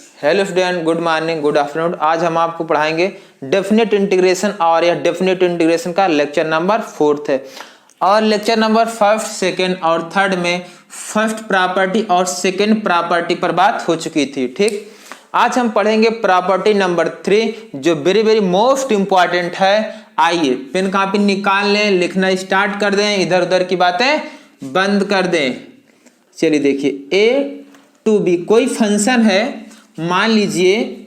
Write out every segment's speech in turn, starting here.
Hello student, good morning, good afternoon. आज हम आपको पढ़ाएंगे डेफिनेट इंटीग्रेशन और यह डेफिनेट इंटीग्रेशन का लेक्चर नंबर 4 है। और लेक्चर नंबर 1, 2 और 3 में फर्स्ट प्रॉपर्टी और सेकंड प्रॉपर्टी पर बात हो चुकी थी। ठीक, आज हम पढ़ेंगे प्रॉपर्टी नंबर 3 जो वेरी वेरी मोस्ट इंपॉर्टेंट है। आइए पेन कॉपी निकाल लें, लिखना स्टार्ट कर दें, इधर उधर की बातें बंद कर दें। चलिए देखिए, ए टू बी कोई फंक्शन है, मान लीजिए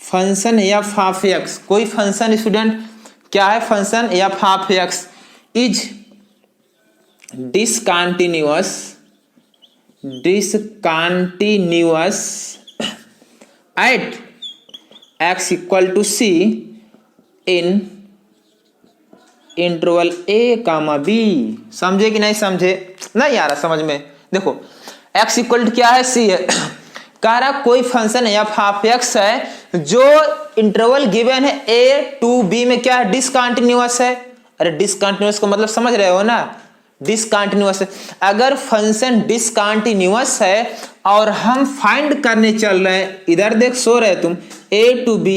फंक्शन एफ ऑफ एक्स, कोई फंक्शन स्टूडेंट क्या है, function F of X is discontinuous at X equal to C in interval A comma B. समझे कि नहीं समझे? नहीं आ रहा समझ में? देखो x इक्वल टू क्या है, c है। कह रहा कोई फंक्शन एफ ऑफ एक्स है जो इंटरवल गिवन है a टू b में क्या है, डिसकंटिन्यूअस है। अरे डिसकंटिन्यूअस को मतलब समझ रहे हो ना, डिसकंटिन्यूअस है। अगर फंक्शन डिसकंटिन्यूअस है और हम फाइंड करने चल रहे हैं, इधर देख सो रहे तुम, a to b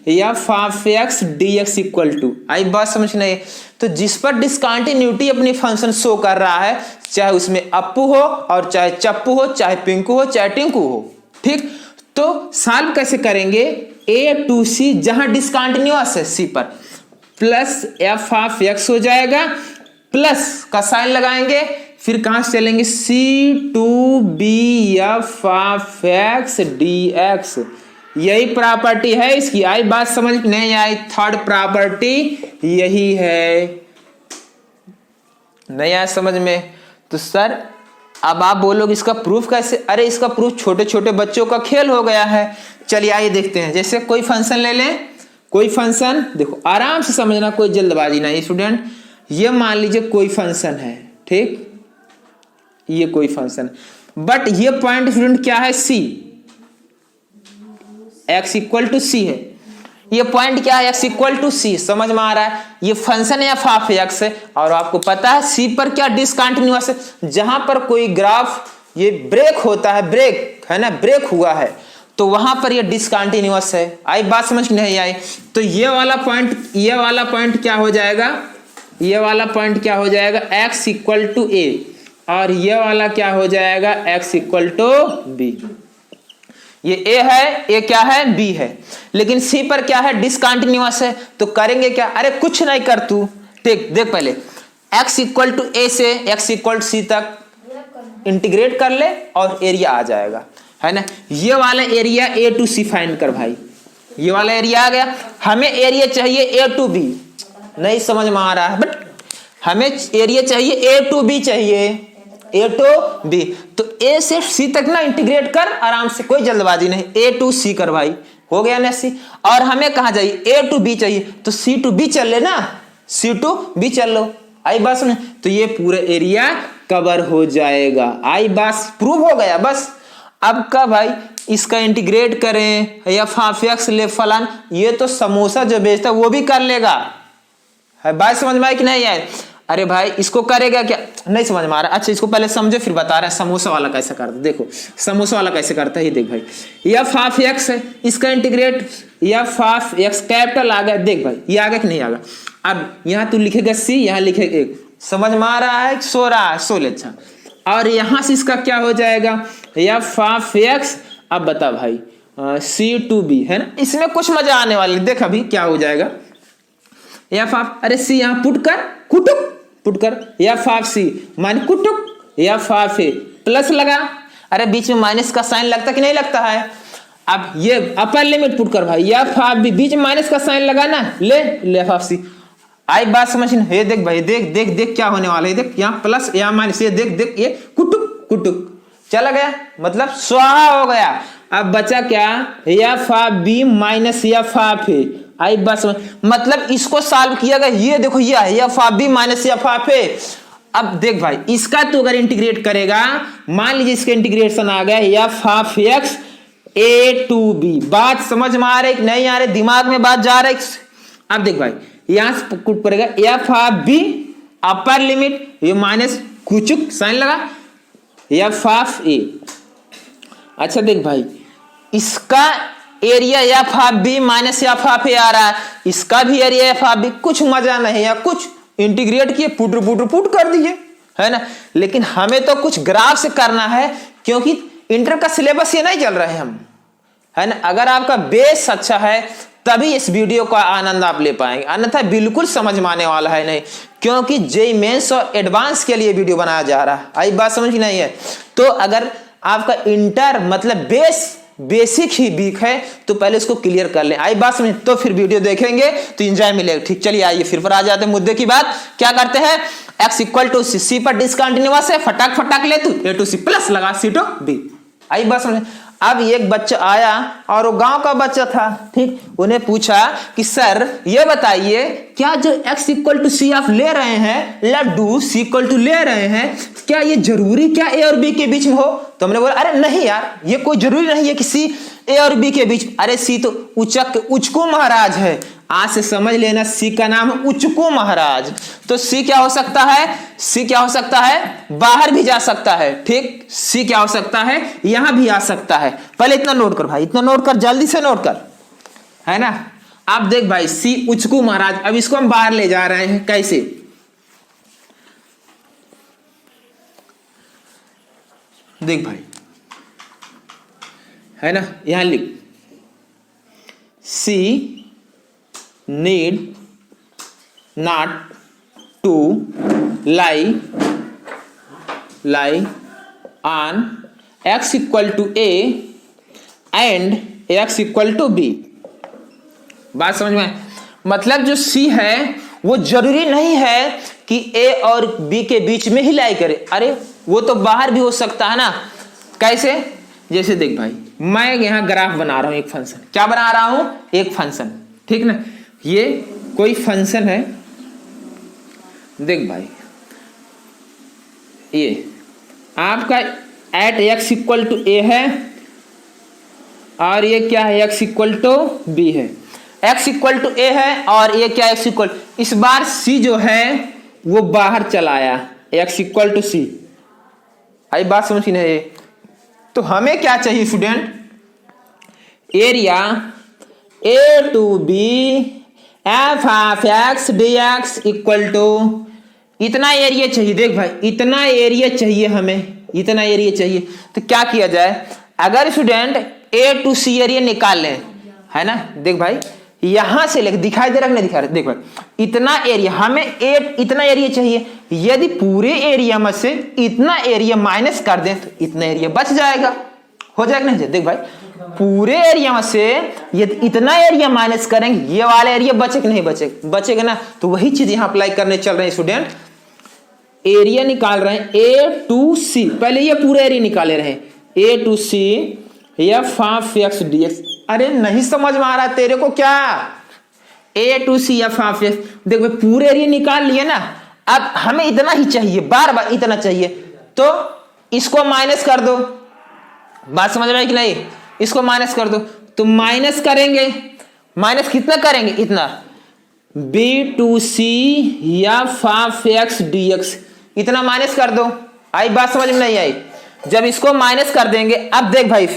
f of x D x equal to, आई बात समझ नहीं? तो जिस पर डिसकंटिन्यूटी अपनी फंक्शन शो कर रहा है, चाहे उसमें अप्पू हो और चाहे चप्पू हो, चाहे पिंकू हो, चाहे टिंकू हो। ठीक, तो सॉल्व कैसे करेंगे? ए टू सी जहां डिसकंटिन्यूअस है सी पर, प्लस एफ ऑफ एक्स हो जाएगा, प्लस का साइन लगाएंगे, फिर कहां से चलेंगे, c to B F of x D x. यही प्रॉपर्टी है इसकी। आई बात समझ नहीं आई? थर्ड प्रॉपर्टी यही है। नहीं आया समझ में? तो सर अब आप बोलोगे इसका प्रूफ कैसे? अरे इसका प्रूफ छोटे छोटे बच्चों का खेल हो गया है। चलिए आइए देखते हैं। जैसे कोई फंक्शन ले लें, कोई फंक्शन, देखो आराम से समझना, कोई जल्दबाजी नहीं स्टूडेंट। ये मान लीजिए कोई फंक्शन है, ठीक, ये कोई फंक्शन, बट ये पॉइंट स्टूडेंट क्या है, सी, x इक्वल टू सी है। ये पॉइंट क्या है, x इक्वल टू सी। समझ में आ रहा है? ये फंक्शन है एफ ऑफ एक्स है और आपको पता है सी पर क्या डिसकंटिन्यूअस है। जहां पर कोई ग्राफ ये ब्रेक होता है, ब्रेक है ना, ब्रेक हुआ है, तो वहां पर ये डिसकंटिन्यूअस है। आई बात समझ नहीं आई? तो ये वाला पॉइंट क्या हो जाएगा, ये वाला पॉइंट क्या हो जाएगा, x इक्वल टू ए, और ये वाला क्या हो जाएगा, x इक्वल टू बी। ये a है, a क्या है, b है, लेकिन c पर क्या है, डिसकंटिन्यूअस है। तो करेंगे क्या? अरे कुछ नहीं कर तू, देख पहले x इक्वल टू a से x इक्वल टू c तक इंटीग्रेट कर ले और एरिया आ जाएगा, है ना। ये वाला area a to c find कर भाई, ये वाला एरिया आ गया। हमें एरिया चाहिए a टू b, नहीं समझ में आ रहा है, बट हमें एरिया चाहिए a टू b चाहिए, ए टू बी। तो ए से सी तक ना इंटीग्रेट कर आराम से, कोई जल्दबाजी नहीं। ए टू सी कर भाई, हो गया ना सी। और हमें कहा चाहिए, ए टू बी चाहिए, तो सी टू बी चल ले ना, सी टू बी चल लो। आई बात समझ? तो ये पूरा एरिया कवर हो जाएगा। आई बात प्रूव हो गया बस। अब का भाई इसका इंटीग्रेट करें या एफ एक्स ले फलान, ये तो समोसा जो बेचता वो भी कर लेगा। है बात समझ में आई कि नहीं आए? अरे भाई इसको करेगा क्या, नहीं समझ में आ रहा? अच्छा इसको पहले समझो फिर बता रहे हैं समोसा वाला कैसे करता है। देखो समोसा वाला कैसे करता है, ये देख भाई, एफ ऑफ एक्स है, इसका integrate f of x capital आ गया। देख भाई ये आ गया कि नहीं आ गया? अब यहाँ तू लिखेगा सी, यहाँ लिखेगा एक, समझ में आ रहा है? सो रहा है, सो ले। अच्छा, और यहाँ से इसका क्या हो जाएगा, एफ ऑफ एक्स। अब बता भाई सी टू बी, है ना, इसमें कुछ मजा आने वाली। देख अभी क्या हो जाएगा, एफ ऑफ, अरे सी यहाँ पुट कर, कुटुक पुट कर, एफ ऑफ सी मान कुटुक एफ ऑफ ए, प्लस लगा, अरे बीच में माइनस का साइन लगता कि नहीं लगता है? अब ये अपर लिमिट पुट कर भाई, एफ ऑफ बी, बीच में माइनस का साइन लगा ना, ले एफ ऑफ सी। आई बात समझ? ये देख भाई, देख देख देख क्या होने वाला है, देख यहाँ प्लस यहाँ माइनस, ये देख देख, ये कुटुक कुटुक चला गया, मतलब स्वाहा हो गया। अब बचा क्या, f of b minus f of a. आई बस मतलब इसको सॉल्व किया गया, ये देखो ये है f of b minus f of a. अब देख भाई इसका तो अगर इंटीग्रेट करेगा, मान लीजिए इसका इंटीग्रेशन आ गया F of X A to B. बात समझ में आ रही कि नहीं आ रही? दिमाग में बात जा रही? अब देख भाई यहां से कुछ पड़ेगा, f of b upper limit, ये माइनस कुचुक साइन लगा, एफ ऑफ ए। अच्छा देख भाई, इसका area f of b minus f of a आ रहा है, इसका भी एरिया एफ ऑफ बी। कुछ मजा नहीं है, कुछ इंटीग्रेट किए, पुट कर दिए, है ना। लेकिन हमें तो कुछ ग्राफ से करना है, क्योंकि इंटर का सिलेबस ये नहीं चल रहा है हम, है ना। अगर आपका बेस अच्छा है तभी इस वीडियो का आनंद आप ले पाएंगे, अन्यथा बिल्कुल समझ में आने वाला है नहीं, क्योंकि जेईई मेंस और एडवांस के लिए वीडियो बनाया जा रहा है। आई बात समझ नहीं है? तो अगर आपका इंटर मतलब बेसिक ही वीक है तो पहले इसको क्लियर कर लें। आई बात समझ? तो फिर वीडियो देखेंगे तो एंजॉय मिलेगा। ठीक, चलिए आइए फिर आ जाते हैं मुद्दे की बात। क्या करते हैं, x इक्वल टू सी पर डिसकंटिन्यूअस है, फटाक ले तू a टू सी प्लस लगा सी टू बी। आई बात समझ? अब एक बच्चा आया और वो गांव का बच्चा था, ठीक। उन्हें पूछा कि सर ये बताइए, क्या जो x इक्वल टू सी आप ले रहे हैं, लड्डू सी इक्वल टू ले रहे हैं, क्या ये जरूरी क्या ए और बी के बीच में हो? तो हमने बोला अरे नहीं यार, ये कोई जरूरी नहीं है कि सी ए और बी के बीच। अरे सी तो उचको महाराज है, आज से समझ लेना, सी का नाम है उचको महाराज। तो सी क्या हो सकता है, सी क्या हो सकता है, बाहर भी जा सकता है, ठीक। सी क्या हो सकता है, यहां भी आ सकता है। पहले इतना नोट कर भाई, इतना नोट कर, जल्दी से नोट कर, है ना। अब देख भाई, सी उचको महाराज, अब इसको हम बाहर ले जा रहे हैं, कैसे? देख भाई, है ना, यहां लिख, सी need not to lie on x equal to a and x equal to b। बात समझ में? मतलब जो c है वो जरूरी नहीं है कि a और b के बीच में ही लाई करे। अरे वो तो बाहर भी हो सकता है ना। कैसे? जैसे देख भाई, मैं यहां ग्राफ बना रहा हूं, एक फंक्शन। क्या बना रहा हूं? एक फंक्शन, ठीक ना। ये कोई फंक्शन है, देख भाई, ये आपका एट एक्स इक्वल टू ए है और ये क्या है, एक्स इक्वल टू बी है। एक्स इक्वल टू ए है और ये क्या, एक्स इक्वल, इस बार सी जो है वो बाहर चला आया, एक्स इक्वल टू सी। आई बात समझ नहीं है? तो हमें क्या चाहिए student, area A to B F of x D x equal to, इतना एरिया चाहिए। देख भाई, इतना एरिया चाहिए हमें, इतना एरिया चाहिए। तो क्या किया जाए, अगर student A to C area निकाल लें, है ना। देख भाई, यहां से लेकर, दिखाई दे रहा नहीं दिखा रहा, देख भाई, इतना एरिया हमें इतना एरिया चाहिए। यदि पूरे एरिया में से इतना एरिया माइनस कर दें तो इतना एरिया बच जाएगा, हो जाएगा नहीं? देख भाई, पूरे एरिया में से यदि इतना एरिया माइनस करेंगे, ये वाला एरिया बचे कि नहीं बचेगा? बचेगा ना। तो वही चीज यहां अप्लाई करने चल रहे हैं स्टूडेंट। एरिया निकाल रहे हैं ए टू सी, पहले ये पूरा एरिया निकाले रहे, a to C F of x D x. अरे नहीं समझ में आ रहा तेरे को क्या, a to C F of x. देख भाई, पूरे एरिया निकाल लिए ना, अब हमें इतना ही चाहिए, बार बार इतना चाहिए, तो इसको माइनस कर दो। बात समझ रहे कि नहीं? इसको माइनस कर दो, तो माइनस करेंगे, माइनस कितना करेंगे, इतना, B to C F of x D X, इतना माइनस कर दो। आई बात समझ में नहीं आई? जब इसको माइनस कर देंगे, अब देख भाई,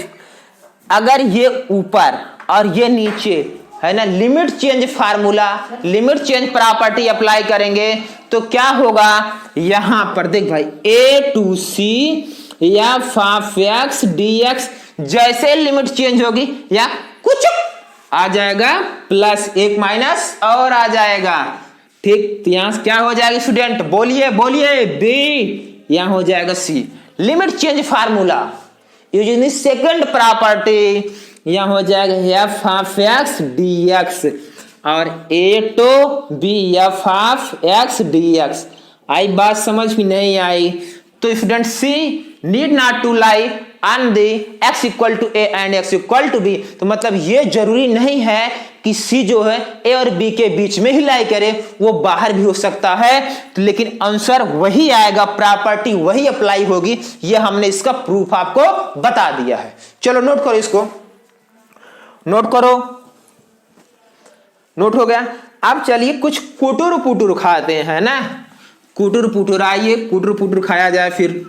अगर ये ऊपर और ये नीचे है ना, limit change formula, limit change property apply करेंगे तो क्या होगा, यहां पर देख भाई, a to C F of x D x, जैसे लिमिट चेंज होगी या कुछ आ जाएगा, प्लस एक माइनस और आ जाएगा, ठीक। तो यहां क्या हो जाएगा स्टूडेंट, बोलिए बोलिए, बी, यहां हो जाएगा c. Limit change formula using second property, यहां हो जाएगा f of x D x और a to B F of x D x. आई बात समझ में नहीं आई? तो student c need not to lie on the x equal to a and x equal to b. तो मतलब ये जरूरी नहीं है कि C जो है A और B के बीच में ही लाई करे, वो बाहर भी हो सकता है, तो लेकिन आंसर वही आएगा, प्रॉपर्टी वही अप्लाई होगी। ये हमने इसका प्रूफ आपको बता दिया है। चलो नोट करो, इसको नोट करो, नोट हो गया। अब चलिए कुछ कुटुर पुटुर खाते हैं ना, कुटुर पुटुर, आइए कुटुर पुटुर खाया जाए। फिर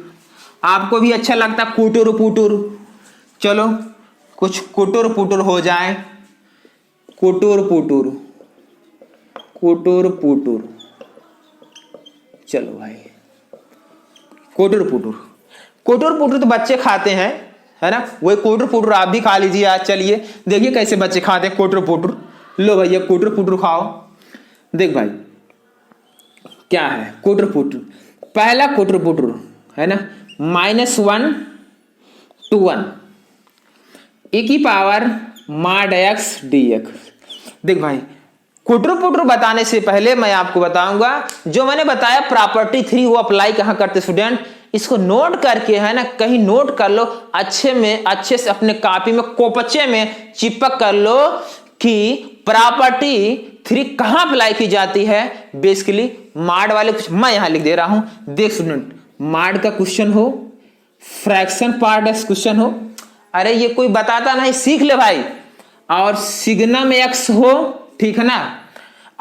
आपको भी अच्छा लगता कुटुर पुटुर, चलो कुछ कुटुर पुटुर हो जाए, कुटुर पुटुर, कुटुर पुटुर, चलो भाई कुटुर पुटुर। कुटुर पुटुर तो बच्चे खाते हैं, है ना, वही कुटुर पुटुर आप भी खा लीजिए आज। चलिए देखिए कैसे बच्चे खाते हैं कुटुर पुटुर। लो भैया कुटुर पुटुर खाओ। देख भाई क्या है कुटुर पुटुर। पहला कुटुर पुटुर है ना, -1 to 1 e की पावर mod x dx। देख भाई कुटुर पुटुर बताने से पहले मैं आपको बताऊंगा जो मैंने बताया प्रॉपर्टी 3 वो अप्लाई कहां करते स्टूडेंट, इसको नोट करके है ना कहीं नोट कर लो, अच्छे से अपने कॉपी में कोपचे में चिपक कर लो कि प्रॉपर्टी 3 कहां अप्लाई की जाती है। बेसिकली मॉड वाले कुछ मैं यहां लिख दे रहा हूं। देख स्टूडेंट, मॉड का क्वेश्चन हो, फ्रैक्शन पार्ट क्वेश्चन हो, अरे ये कोई बताता नहीं, सीख ले भाई। और सिग्नम एक्स हो, ठीक है ना,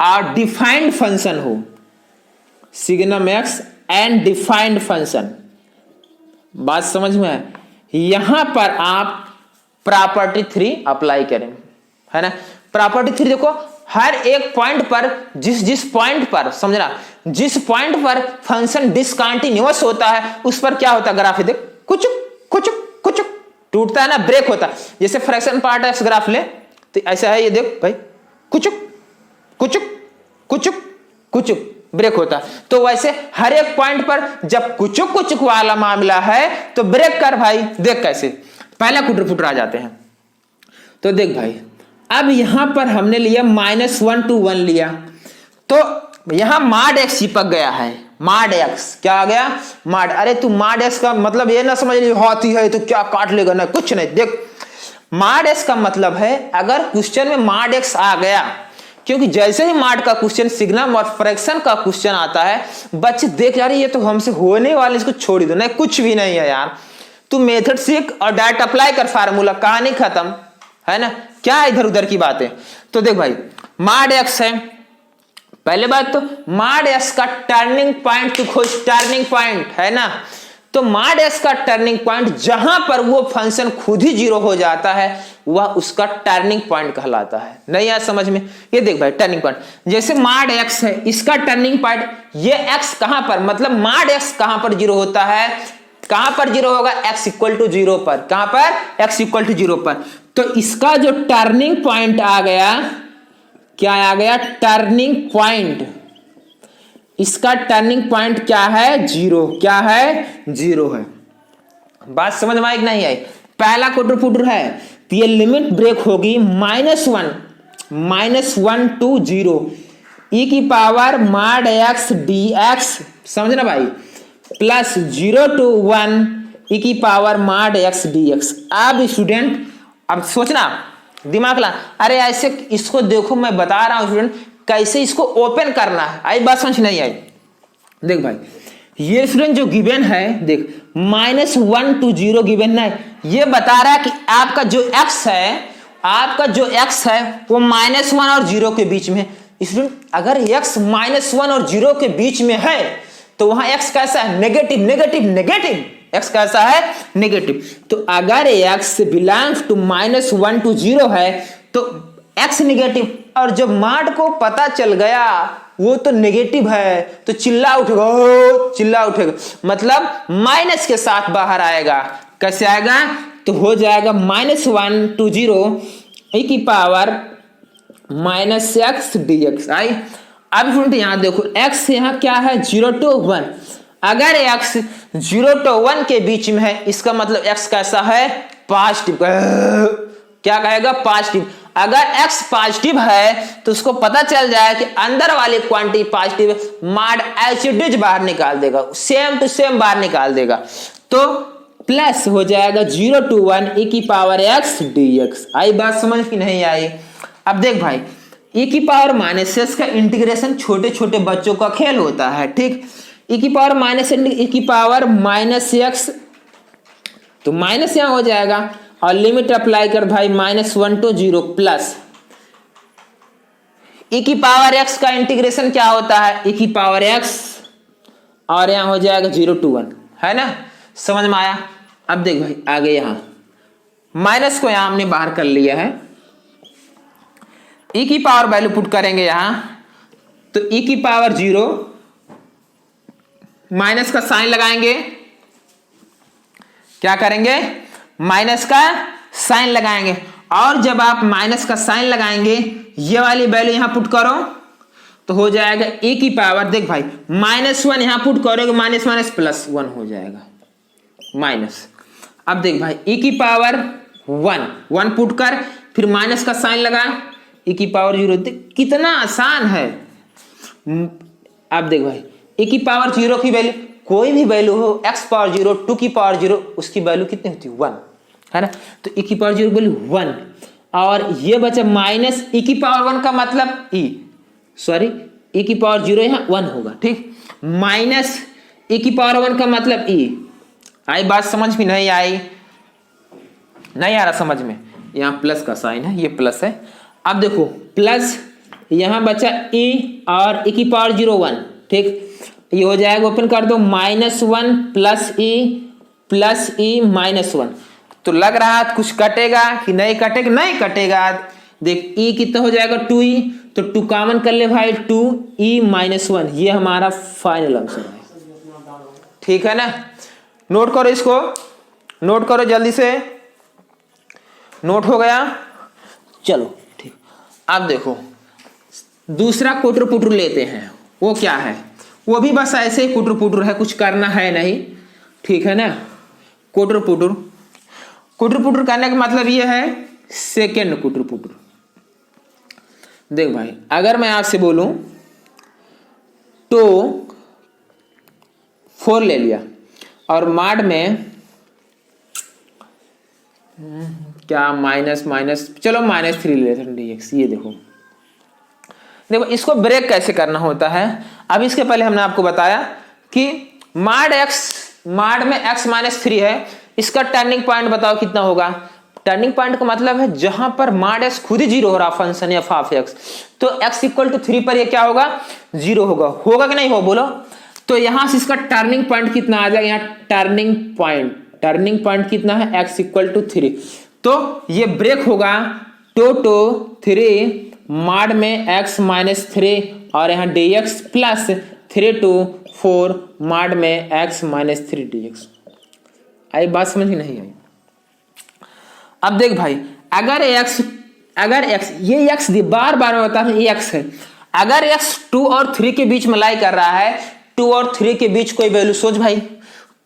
और डिफाइंड फंक्शन हो, signum x and defined function. बात समझ में है? यहां पर आप प्रॉपर्टी 3 अप्लाई करें, है ना। प्रॉपर्टी 3 देखो हर एक पॉइंट पर जिस पॉइंट पर समझना, जिस पॉइंट पर फंक्शन डिसकंटीन्यूअस होता है उस पर क्या होता है ग्राफ, देख कुछ कुछ कुछ टूटता है ना, ब्रेक होता है। जैसे फ्रैक्शन पार्ट एक्स ग्राफ ले तो ऐसा है, ये देख भाई कुछ कुछ कुछ कुछ ब्रेक होता है। तो वैसे हर एक पॉइंट पर जब कुछ कुछ वाला मामला है तो ब्रेक कर भाई। देख कैसे पहला कुटर फुटर आ जाते हैं। तो देख भाई अब यहां पर हमने लिया -1 to 1 लिया, तो यहां mod x चिपक गया है। mod x क्या आ गया, mod। अरे तू mod x का मतलब ये ना समझ ली हाथी है तो क्या काट लेगा, ना कुछ नहीं। देख mod x का मतलब है अगर क्वेश्चन में mod x आ गया, क्योंकि जैसे ही mod का क्वेश्चन सिग्नम और फ्रैक्शन का क्वेश्चन आता है बच्चे देख यार ये तो हमसे होने वाले, इसको छोड़ ही दो। नहीं कुछ भी नहीं है यार, तू मेथड सीख और डायरेक्ट अप्लाई कर, फार्मूला कहानी खत्म, है ना। क्या इधर उधर की बातें। तो देख भाई mod x है, पहले बात तो mod x का टर्निंग पॉइंट तू खोज, टर्निंग पॉइंट है ना। तो mod x का टर्निंग पॉइंट जहां पर वो फंक्शन खुद ही 0 हो जाता है वह उसका टर्निंग पॉइंट कहलाता है। नहीं आया समझ में? ये देख भाई टर्निंग पॉइंट, जैसे mod x है इसका टर्निंग पॉइंट, ये x कहां पर, मतलब mod x कहां पर 0 होता है, कहां पर 0 होगा, x = 0 पर। कहां पर, x = 0 पर। तो इसका जो टर्निंग पॉइंट आ गया, क्या आ गया, टर्निंग पॉइंट। इसका टर्निंग पॉइंट क्या है, 0। क्या है, 0 है। बात समझ में आई कि नहीं आई? पहला कुटर फुटर है तो ये लिमिट ब्रेक होगी -1 to 0 e की पावर mod x dx, समझना भाई, प्लस 0 to 1 e की पावर mod x dx। अब स्टूडेंट अब सोचना, दिमाग ला, अरे ऐसे इसको देखो मैं बता रहा हूं स्टूडेंट कैसे इसको ओपन करना है। आई बात समझ नहीं आई? देख भाई ये स्टूडेंट जो गिवन है, देख -1 to 0 गिवन है, ये बता रहा है कि आपका जो x है, आपका जो x है वो -1 और 0 के बीच में। स्टूडेंट अगर x -1 और 0 के बीच में है तो वहां x कैसा है, नेगेटिव नेगेटिव नेगेटिव, x कैसा है, नेगेटिव। तो अगर x बिलोंग्स टू -1 to 0 है तो x नेगेटिव, और जब mod को पता चल गया वो तो नेगेटिव है तो चिल्ला उठेगा, चिल्ला उठेगा, मतलब माइनस के साथ बाहर आएगा। कैसे आएगा, तो हो जाएगा -1 to 0 e की पावर -x dx। आई अब स्टूडेंट यहां देखो x यहां क्या है, 0 to 1। अगर x 0 to 1 के बीच में है इसका मतलब x कैसा है, पॉजिटिव। क्या कहेगा, पॉजिटिव। अगर x पॉजिटिव है तो उसको पता चल जाए कि अंदर वाली क्वांटिटी पॉजिटिव है, mod h बाहर निकाल देगा, सेम टू सेम बाहर निकाल देगा। तो प्लस हो जाएगा 0 to 1 e की पावर x dx। आई बात समझ की नहीं आई? अब देख भाई e की पावर -x का इंटीग्रेशन छोटे छोटे बच्चों का खेल होता है, ठीक। e की पावर e की पावर -x, तो माइनस यहां हो जाएगा और लिमिट अप्लाई कर भाई -1 to 0 प्लस e की पावर x का इंटीग्रेशन क्या होता है, e की पावर x, और यहां हो जाएगा 0 to 1, है ना। समझ में आया? अब देख भाई आगे यहां माइनस को यहां हमने बाहर कर लिया है, e की पावर वैल्यू पुट करेंगे यहां तो e की पावर 0 माइनस का साइन लगाएंगे, क्या करेंगे माइनस का साइन लगाएंगे, और जब आप माइनस का साइन लगाएंगे ये वाली वैल्यू यहां पुट करो तो हो जाएगा e की पावर, देख भाई -1 यहां पुट करोगे माइनस माइनस प्लस 1 हो जाएगा माइनस। अब देख भाई e की पावर 1 पुट कर फिर माइनस का साइन लगा e की पावर 0, कितना आसान है। अब देख भाई e की पावर 0 की वैल्यू कोई भी वैल्यू हो x पावर 0 2 की पावर 0 उसकी वैल्यू कितनी होती है 1 है ना, तो e की पावर 0 वैल्यू 1 और ये बचा माइनस e की पावर 1 का मतलब e की पावर 0 यहाँ 1 होगा ठीक, माइनस e की पावर 1 का मतलब e। आई बात समझ में? नहीं आई? नहीं आ रहा समझ में? यहाँ प्लस का साइन है, ये प्लस है। अब देखो प्लस यहाँ बचा e और e की पावर 0 1 ठीक, ये हो जाएगा ओपन कर दो -1 प्लस e -1, तो लग रहा है कुछ कटेगा कि नहीं कटेगा? नहीं कटेगा। देख e कितना हो जाएगा 2e, तो 2 कॉमन कर ले भाई 2e -1, ये हमारा फाइनल आंसर है। ठीक है ना, नोट करो इसको, नोट करो जल्दी से, नोट हो गया? चलो ठीक। अब देखो दूसरा कुटर पुटर लेते हैं, वो क्या है? वो भी बस ऐसे ही कुटर पुटर है, कुछ करना है नहीं, ठीक है ना। कुटर पुटर करने का मतलब ये है सेकेंड कुटर पुटर। देख भाई अगर मैं आपसे बोलूं तो 4 ले लिया और माड में क्या माइनस चलो -3 ले लेते हैं dx। ये देखो इसको ब्रेक कैसे करना होता है। अब इसके पहले हमने आपको बताया कि माड में x -3 है, इसका टर्निंग पॉइंट बताओ कितना होगा। टर्निंग पॉइंट का मतलब है जहां पर माड x खुद ही 0 हो रहा फंक्शन या फाफ x, तो x = 3 पर ये क्या होगा 0 होगा कि नहीं हो बोलो। तो यहां से इसका टर्निंग पॉइंट कितना आ जाएगा, यहाँ टर्निंग पॉइंट कितना है x = 3, तो ये ब्रेक होगा 2 माड में x -3 और यहाँ dx प्लस 3 to 4 माड में x -3 dx। आई बात समझ में नहीं आई? अब देख भाई अगर x ये x बार बार मैं बता रहा हूं ये x है, अगर x 2 और 3 के बीच में लाई कर रहा है, 2 और 3 के बीच कोई वैल्यू सोच भाई,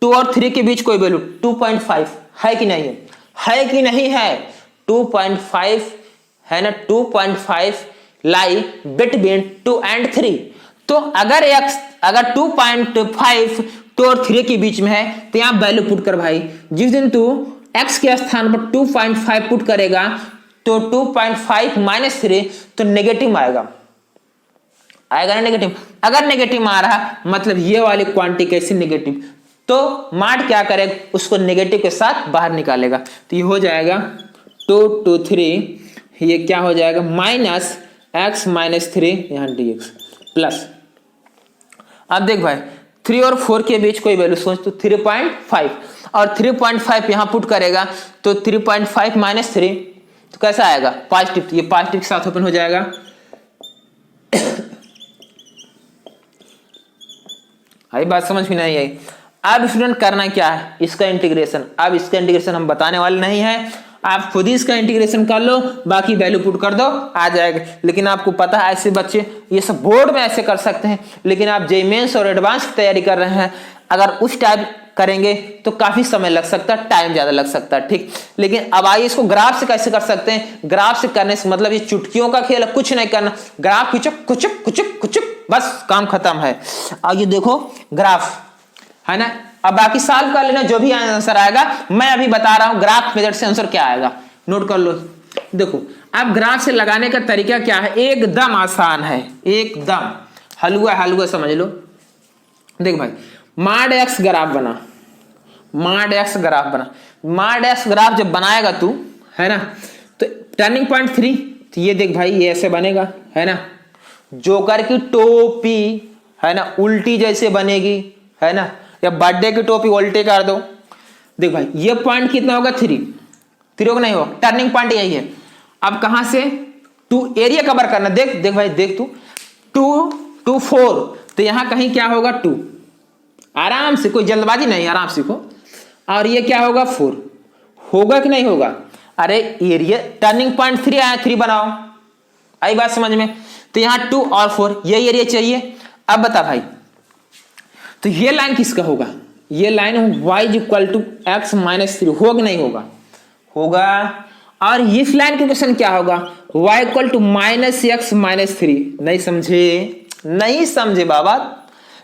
2 और 3 के बीच कोई वैल्यू 2.5 है कि नहीं है कि नहीं है? 2.5 है ना, 2.5 लाई बिटवीन 2 and 3। तो अगर 2.5 2 और 3 के बीच में है तो यहाँ वैल्यू पुट कर भाई, जिस दिन तू x के स्थान पर 2.5 पुट करेगा तो 2.5 -3 तो नेगेटिव आएगा ना नेगेटिव। अगर नेगेटिव आ रहा मतलब ये वाली क्वांटिटी कैसी नेगेटिव, तो माड क्या करेगा उसको नेगेटिव के साथ बाहर निकालेगा, तो ये हो जाएगा 2 to 3, ये क्या हो जाएगा -x -3 यहाँ dx प्लस। अब देख भाई 3 और 4 के बीच कोई वैल्यू सोच तो 3.5 और 3.5 यहाँ पुट करेगा तो 3.5 -3 तो कैसा आएगा पॉजिटिव, ये पॉजिटिव के साथ ओपन हो जाएगा। आई बात समझ में नहीं आई? अब स्टूडेंट करना क्या है इसका इंटीग्रेशन। अब इसका इंटीग्रेशन हम बताने वाले नहीं है, आप खुद ही इसका इंटीग्रेशन कर लो, बाकी वैल्यू पुट कर दो आ जाएगा। लेकिन आपको पता है ऐसे बच्चे ये सब बोर्ड में ऐसे कर सकते हैं, लेकिन आप जेईई मेंस और एडवांस की तैयारी कर रहे हैं, अगर उस टाइप करेंगे तो काफी समय लग सकता है, टाइम ज्यादा लग सकता है ठीक। लेकिन अब आइए इसको ग्राफ से कैसे कर सकते हैं। ग्राफ से करने से मतलब ये चुटकियों का खेल है, कुछ नहीं करना, ग्राफ खिंचो कुचुक कुचुक कुचुक बस काम खत्म है। आइए देखो ग्राफ है ना, अब बाकी सॉल्व कर लेना जो भी आंसर आएगा, मैं अभी बता रहा हूं ग्राफ मेथड से आंसर क्या आएगा, नोट कर लो। देखो अब ग्राफ से लगाने का तरीका क्या है, एकदम आसान है, एकदम हलवा समझ लो। देख भाई माड x ग्राफ बना, माड x ग्राफ जब बनाएगा तू है ना, तो टर्निंग पॉइंट 3, तो ये देख भाई ये ऐसे बनेगा है ना, जोकर की टोपी है ना उल्टी जैसे बनेगी है ना, या बर्थडे की टोपी उल्टी कर दो देख भाई ये पॉइंट कितना होगा 3 होगा नहीं होगा, टर्निंग पॉइंट यही है। अब कहां से 2 एरिया कवर करना, देख देख भाई देख तू 2 2 4 तो यहां कहीं क्या होगा 2, आराम से कोई जल्दबाजी नहीं, आराम सीखो। और ये क्या होगा 4 होगा कि नहीं होगा, अरे एरिया टर्निंग पॉइंट 3 आया 3 बनाओ, आई बात समझ में। तो यहां 2 और 4 ये एरिया चाहिए। अब बता भाई तो ये लाइन किसका होगा, ये लाइन y = x - 3 होगा कि नहीं होगा, होगा। और इस लाइन के क्वेश्चन क्या होगा y = -x - 3, नहीं समझे, नहीं समझे बाबा।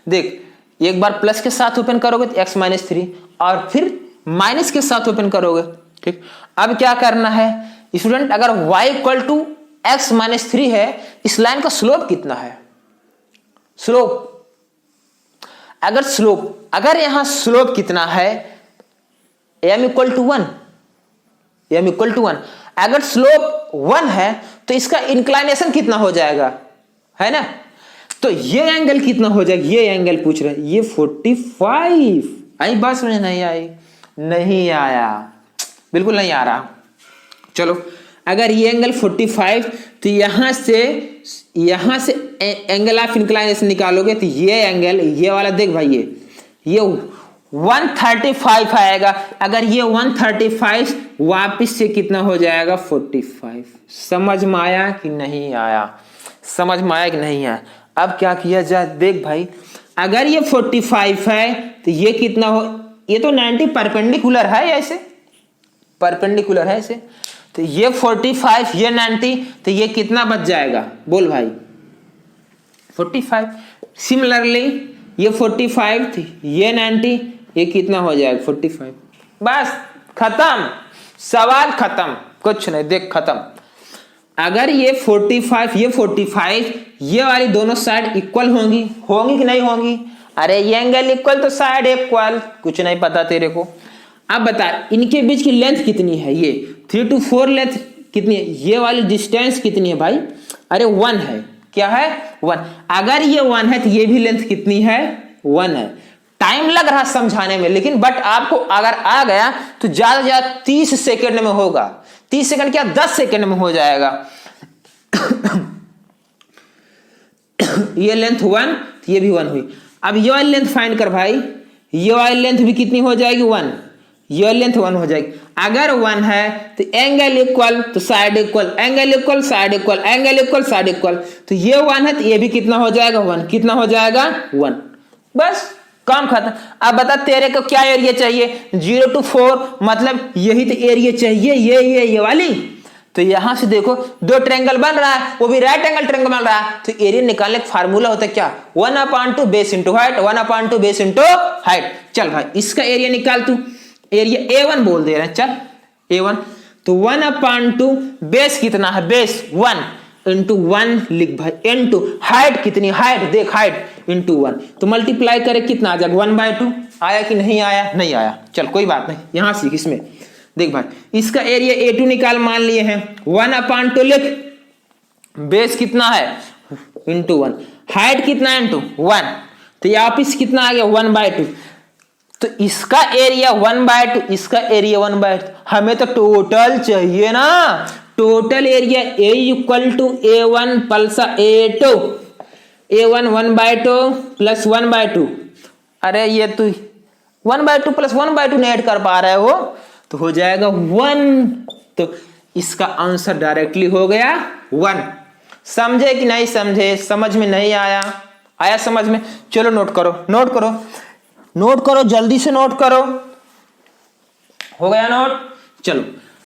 देख एक बार प्लस के साथ ओपन करोगे तो x - 3 और फिर माइनस के साथ ओपन करोगे, ठीक। अब क्या करना है स्टूडेंट, अगर y = x - 3 है, इस लाइन का स्लोप कितना है, स्लोप अगर यहां स्लोप कितना है m = 1, अगर स्लोप 1 है तो इसका इंक्लाइनेशन कितना हो जाएगा, है ना। तो ये एंगल कितना हो जाएगा, ये एंगल पूछ रहे हैं, ये 45। आई बात समझ नहीं आई, नहीं आया, बिल्कुल नहीं आ रहा। चलो अगर ये एंगल 45 तो यहां से एंगल ऑफ इंक्लाइनेशन निकालोगे तो ये एंगल ये वाला देख भाई ये 135 आएगा। अगर ये 135 वापिस से कितना हो जाएगा 45। समझ में आया कि नहीं आया, समझ में आया कि नहीं आया। अब क्या किया जाए, देख भाई अगर ये 45 है तो ये कितना हो, ये तो 90 परपेंडिकुलर है, ऐसे परपेंडिकुलर है ऐसे, तो ये 45 ये 90 तो ये कितना बच जाएगा बोल भाई 45। सिमिलरली ये 45 थी ये 90 ये कितना हो जाएगा 45। बस खत्म, सवाल खत्म, कुछ नहीं, देख खत्म। अगर ये 45 ये 45 ये वाली दोनों साइड इक्वल होंगी कि नहीं होंगी, अरे ये एंगल इक्वल तो साइड इक्वल, कुछ नहीं पता तेरे को। अब बता इनके बीच की लेंथ कितनी है, ये 3 to 4 लेंथ कितनी है, ये वाली डिस्टेंस कितनी है भाई, अरे 1 है, क्या है 1। अगर ये 1 है तो ये भी लेंथ कितनी है 1 है। टाइम लग रहा समझाने में, लेकिन बट आपको अगर आ गया तो ज्यादा से ज्यादा 30 सेकेंड में होगा, 30 सेकंड क्या 10 सेकंड में हो जाएगा। ये लेंथ 1 ये भी 1 हुई। अब ये वाली लेंथ फाइंड कर भाई, ये वाली लेंथ भी कितनी हो जाएगी 1, ये लेंथ 1 हो जाएगी। अगर 1 है तो एंगल इक्वल तो side equal, angle equal side equal, angle equal side equal, तो ये 1 है तो ये भी कितना हो जाएगा 1, कितना हो जाएगा 1। बस काम खत्म। अब बता तेरे को क्या एरिया चाहिए, 0 to 4 मतलब यही तो एरिया चाहिए, ये वाली। तो यहां से देखो 2 ट्रायंगल बन रहा है, वो भी राइट एंगल ट्रायंगल बन रहा है, तो एरिया निकालने का फार्मूला होता है क्या 1/2 base into height, 1/2 base into height. चल भाई इसका एरिया निकाल तू, एरिया A1 बोल दे रहे हैं, चल A1 तो 1/2 बेस कितना है, बेस 1 इंटू 1 लिख भाई, इंटू हाइट कितनी, हाइट देख हाइट इंटू 1, तो मल्टीप्लाई करे कितना आ जाएगा 1/2। आया कि नहीं आया, नहीं आया, चल कोई बात नहीं, यहां सीख। इसमें देख भाई इसका एरिया A2 निकाल, मान लिए हैं 1/2 लिख, बेस कितना है इंटू 1, हाइट कितना है इंटू 1, तो यहाँ पे कितना आ गया 1/2। तो इसका एरिया 1/2, इसका एरिया 1/2, हमें तो टोटल चाहिए ना, total area A = A1 + A2, A1 1/2 + 1/2, अरे ये तू 1/2 + 1/2 नहीं ऐड कर पा रहे हो तो हो जाएगा 1, तो इसका आंसर डायरेक्टली हो गया 1। समझे कि नहीं समझे, समझ में नहीं आया, आया समझ में। चलो नोट करो, नोट करो, नोट करो, जल्दी से नोट करो, हो गया नोट। चलो